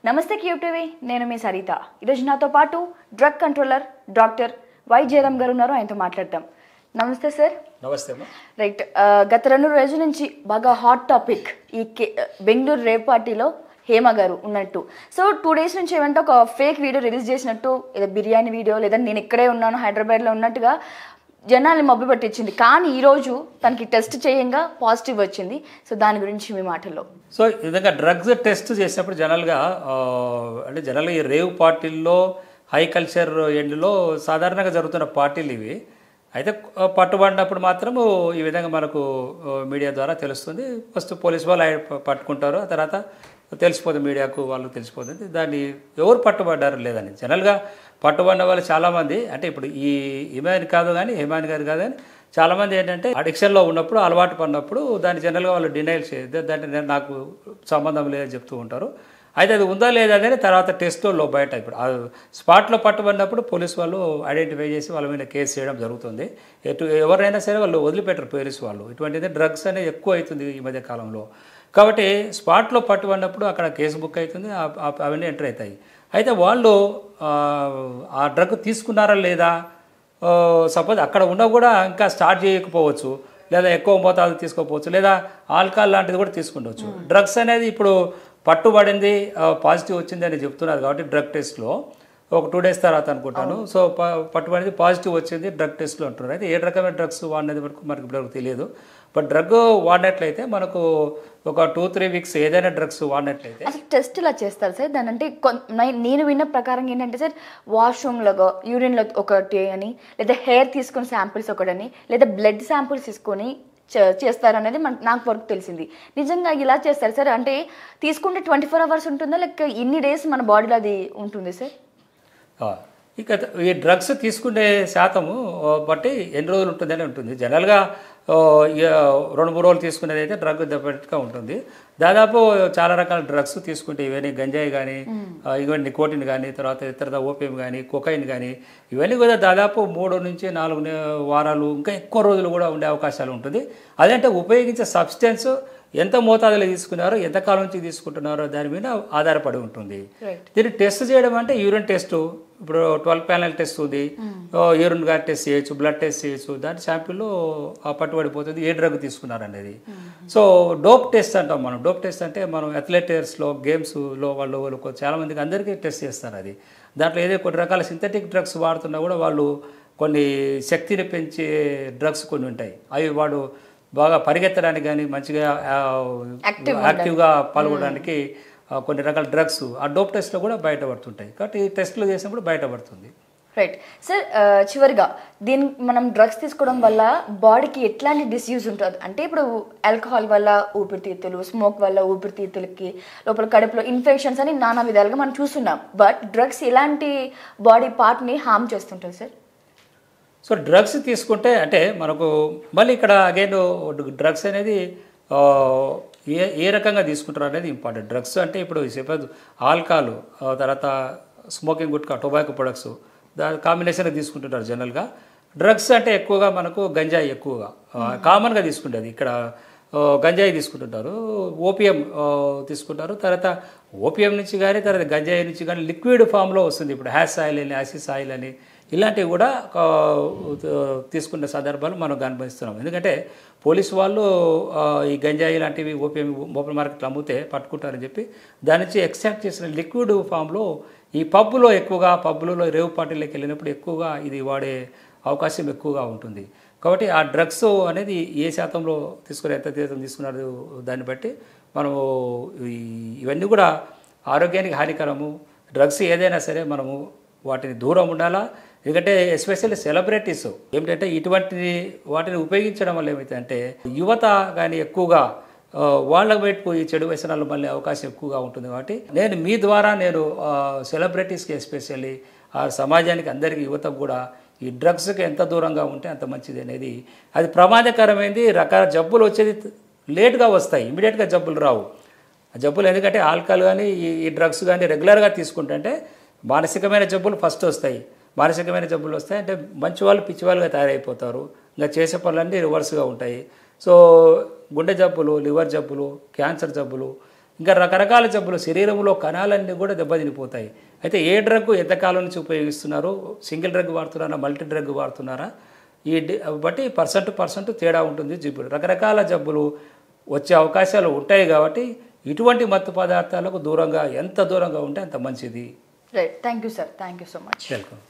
నమస్తే cube TV, నేను మీ సరిత. ఈరోజు నాతో పాటు drug controller doctor why Jayaram గారు ఉన్నారు. ఆయనతో మాట్లాడతాం. నమస్తే సార్. నమస్తే. రైట్, గత 2 రోజుల నుంచి బాగా హాట్ టాపిక్ ఈ బెంగళూరు రేప్ పార్టీలో హేమ గారు ఉన్నట్టు. సో 2 డేస్ నుంచి ఏమంటే ఒక ఫేక్ వీడియో రిలీజ్ చేసినట్టు, ఏదో బిర్యానీ వీడియో లేదా నేను ఇక్కడే ఉన్నాను హైదరాబాద్లో ఉన్నట్టుగా జనాల్ని మబ్బు పట్టించింది. కానీ ఈరోజు తనకి టెస్ట్ చేయంగా పాజిటివ్ వచ్చింది. సో దాని గురించి మీ మాటల్లో. సో ఈ విధంగా డ్రగ్స్ టెస్ట్ చేసినప్పుడు జనరల్గా ఈ రేవ్ పార్టీల్లో హై కల్చర్ ఎండ్లో సాధారణంగా జరుగుతున్న పార్టీలు ఇవి. అయితే పట్టుబడినప్పుడు మాత్రము ఈ విధంగా మనకు మీడియా ద్వారా తెలుస్తుంది. ఫస్ట్ పోలీస్ వాళ్ళు పట్టుకుంటారు, ఆ తర్వాత తెలిసిపోతుంది, మీడియాకు వాళ్ళు తెలిసిపోతుంది దాన్ని ఎవరు పట్టుబడ్డారు లేదని. జనరల్గా పట్టుబడిన వాళ్ళు చాలామంది, అంటే ఇప్పుడు ఈ హిమాని గారు కాదు కానీ చాలామంది ఏంటంటే అడిక్షన్లో ఉన్నప్పుడు, అలవాటు పడినప్పుడు దాన్ని జనరల్గా వాళ్ళు డినైల్ చేయదు, దాన్ని నాకు సంబంధం లేదని చెప్తూ ఉంటారు. అయితే అది ఉందా లేదా అనేది తర్వాత టెస్ట్లో బయట ఇప్పుడు స్పాట్లో పట్టుబడినప్పుడు పోలీసు వాళ్ళు ఐడెంటిఫై చేసి వాళ్ళ మీద కేసు చేయడం జరుగుతుంది. ఎవరైనా సరే వాళ్ళు వదిలిపెట్టరు పోలీసు వాళ్ళు. ఇటువంటిది డ్రగ్స్ అనేది ఎక్కువ అవుతుంది ఈ మధ్య కాలంలో. కాబట్టి స్పాట్లో పట్టుబడినప్పుడు అక్కడ కేసు బుక్ అవుతుంది, అవన్నీ ఎంటర్ అవుతాయి. అయితే వాళ్ళు ఆ డ్రగ్ తీసుకున్నారా లేదా, సపోజ్ అక్కడ ఉన్నా కూడా ఇంకా స్టార్ట్ చేయకపోవచ్చు, లేదా ఎక్కువ మోతాదు తీసుకోకపోవచ్చు, లేదా ఆల్కహాల్ లాంటిది కూడా తీసుకుండవచ్చు. డ్రగ్స్ అనేది ఇప్పుడు పట్టుబడింది, పాజిటివ్ వచ్చింది అని చెప్తున్నారు కాబట్టి డ్రగ్ టెస్ట్లో ఒక 2 డేస్ తర్వాత అనుకుంటాను. సో పట్టుబడింది, పాజిటివ్ వచ్చింది డ్రగ్ టెస్ట్లో అంటున్నారు. అయితే ఏ రకమైన డ్రగ్స్ వాడినది వరకు మనకు ఇప్పటివరకు తెలియదు. బట్ డ్రగ్ వాడినట్లయితే మనకు ఒక 2-3 వీక్స్ ఏదైనా డ్రగ్స్ వాడినట్లయితే అసలు టెస్ట్ ఇలా చేస్తారు సార్. దాని అంటే నేను విన్న ప్రకారం ఏంటంటే సార్, వాష్రూమ్లో యూరిన్లో ఒకటి అని, లేదా హెయిర్ తీసుకుని శాంపిల్స్ ఒకటని, లేదా బ్లడ్ శాంపిల్స్ తీసుకొని చేస్తారు అనేది నాకు వరకు తెలిసింది. నిజంగా ఇలా చేస్తారు సార్? అంటే తీసుకుంటే 24 అవర్స్ ఉంటుందా, లేక ఇన్ని డేస్ మన బాడీలో అది ఉంటుంది సార్? ఇక ఈ డ్రగ్స్ తీసుకునే శాతము బట్టి ఎన్ని రోజులు ఉంటుందని ఉంటుంది. జనరల్గా 2-3 రోజులు తీసుకునేది అయితే డ్రగ్ డెఫినెట్గా ఉంటుంది. దాదాపు చాలా రకాల డ్రగ్స్ తీసుకుంటే ఇవన్నీ గంజాయి కానీ, ఇవన్నీ నికోటిన్ కానీ, తర్వాత ఇతర ఓపియం కానీ, కొకైన్ కానీ, ఇవన్నీ కూడా దాదాపు 3 నుంచి 4 వారాలు ఇంకా ఎక్కువ రోజులు కూడా ఉండే అవకాశాలు ఉంటుంది. అదంటే ఉపయోగించే సబ్స్టెన్స్ ఎంత మోతాదులో తీసుకున్నారో, ఎంతకాలం నుంచి తీసుకుంటున్నారో దాని మీద ఆధారపడి ఉంటుంది. దీన్ని టెస్ట్ చేయడం అంటే యూరిన్ టెస్ట్, ఇప్పుడు 12 ప్యానల్ టెస్ట్ ఉంది, యూరిన్ గా టెస్ట్ చేయొచ్చు, బ్లడ్ టెస్ట్ చేయొచ్చు. దాని శాంపిల్లో పట్టుబడిపోతుంది ఏ డ్రగ్ తీసుకున్నారనేది. సో డోప్ టెస్ట్ అంటాం మనం. డోప్ టెస్ట్ అంటే మనం అథ్లెటిక్స్లో, గేమ్స్లో వాళ్ళు చాలామందికి అందరికీ టెస్ట్ చేస్తారు. అది దాంట్లో ఏదో కొన్ని రకాల సింథటిక్ డ్రగ్స్ వాడుతున్నా కూడా వాళ్ళు కొన్ని శక్తిని పెంచే డ్రగ్స్ కొన్ని ఉంటాయి. అవి వాడు బాగా పరిగెత్తడానికి కానీ, మంచిగా యాక్టివ్గా పాల్గొనడానికి కొన్ని రకాల డ్రగ్స్ ఆ డోప్ టెస్ట్లో కూడా బయటపడుతుంటాయి. కాబట్టి ఈ టెస్ట్లు చేసినప్పుడు బయటపడుతుంది. రైట్ సార్, చివరిగా మనం డ్రగ్స్ తీసుకోవడం వల్ల బాడీకి ఎట్లాంటి డిసీజ్ ఉంటుంది అంటే, ఇప్పుడు ఆల్కహాల్ వల్ల ఊపిరితిత్తులు, స్మోక్ వల్ల ఊపిరితిత్తులకి లోపల కడుపులో ఇన్ఫెక్షన్స్ అని నానా విధాలుగా మనం చూస్తున్నాం. బట్ డ్రగ్స్ ఎలాంటి బాడీ పార్ట్ని హార్మ్ చేస్తుంటుంది సార్? సో డ్రగ్స్ తీసుకుంటే అంటే మనకు మళ్ళీ ఇక్కడ అగైన్ డ్రగ్స్ అనేది ఏ రకంగా తీసుకుంటారు అనేది ఇంపార్టెంట్. డ్రగ్స్ అంటే ఇప్పుడు సపోజ్ ఆల్కహాల్, తర్వాత స్మోకింగ్ గుట్కా, టొబాకో ప్రొడక్ట్స్ దాని కాంబినేషన్గా తీసుకుంటుంటారు జనరల్గా. డ్రగ్స్ అంటే ఎక్కువగా మనకు గంజాయి ఎక్కువగా కామన్గా తీసుకుంటుంది. ఇక్కడ గంజాయి తీసుకుంటుంటారు, ఓపియం తీసుకుంటారు. తర్వాత ఓపియం నుంచి కానీ, తర్వాత గంజాయి నుంచి కానీ లిక్విడ్ ఫామ్లో వస్తుంది. ఇప్పుడు హ్యాష్ ఆయిల్ అని, యాసిస్ ఆయిల్ అని, ఇలాంటివి కూడా తీసుకునే సందర్భాలు మనం గమనిస్తున్నాం. ఎందుకంటే పోలీసు వాళ్ళు ఈ గంజాయి లాంటివి ఓపియం ఓపెన్ మార్కెట్లో అమ్మితే పట్టుకుంటారని చెప్పి దాని నుంచి ఎక్స్ట్రాక్ట్ చేసిన లిక్విడ్ ఫామ్లో ఈ పబ్బులలో రేవ్ పార్టీలోకి వెళ్ళినప్పుడు ఎక్కువగా ఇది వాడే అవకాశం ఎక్కువగా ఉంటుంది. కాబట్టి ఆ డ్రగ్స్ అనేది ఏ శాతంలో ఎంత శాతం తీసుకున్నారు దాన్ని బట్టి మనము ఇవన్నీ కూడా ఆరోగ్యానికి హానికరము. డ్రగ్స్ ఏదైనా సరే మనము వాటిని దూరం ఉండాలా. ఎందుకంటే ఎస్పెషల్లీ సెలబ్రిటీస్ ఏమిటంటే వాటిని ఉపయోగించడం వల్ల ఏమైతే యువత కానీ ఎక్కువగా వాళ్ళ వైపు ఈ చెడు వ్యసనాలు మళ్ళీ అవకాశం ఎక్కువగా ఉంటుంది. కాబట్టి మీ ద్వారా సెలబ్రిటీస్కి ఎస్పెషల్లీ ఆ సమాజానికి అందరికీ యువతకు కూడా ఈ డ్రగ్స్కి ఎంత దూరంగా ఉంటే అంత మంచిది అనేది. అది ప్రమాదకరమైనది. రకాల జబ్బులు వచ్చేది లేట్గా వస్తాయి, ఇమీడియట్గా జబ్బులు రావు. ఆ జబ్బులు ఎందుకంటే ఆల్కహాల్ కానీ ఈ డ్రగ్స్ కానీ రెగ్యులర్గా తీసుకుంటే మానసికమైన జబ్బులు ఫస్ట్ వస్తాయి. మానసికమైన జబ్బులు వస్తాయి అంటే మంచి వాళ్ళు పిచ్చివాళ్ళుగా తయారైపోతారు. ఇంకా చేసే పనులన్నీ రివర్స్గా ఉంటాయి. సో గుండె జబ్బులు, లివర్ జబ్బులు, క్యాన్సర్ జబ్బులు, ఇంకా రకరకాల జబ్బులు, శరీరంలో కణాలన్నీ కూడా దెబ్బతినిపోతాయి. అయితే ఏ డ్రగ్ ఎంతకాలం నుంచి ఉపయోగిస్తున్నారు, సింగిల్ డ్రగ్ వాడుతున్నారా, మల్టీ డ్రగ్ వాడుతున్నారా, బట్టి పర్సెంట్ తేడా ఉంటుంది. జబ్బులు రకరకాల జబ్బులు వచ్చే అవకాశాలు ఉంటాయి కాబట్టి ఇటువంటి మత్తు పదార్థాలకు దూరంగా ఎంత దూరంగా ఉంటే అంత మంచిది. Right, thank you sir, thank you so much. Welcome.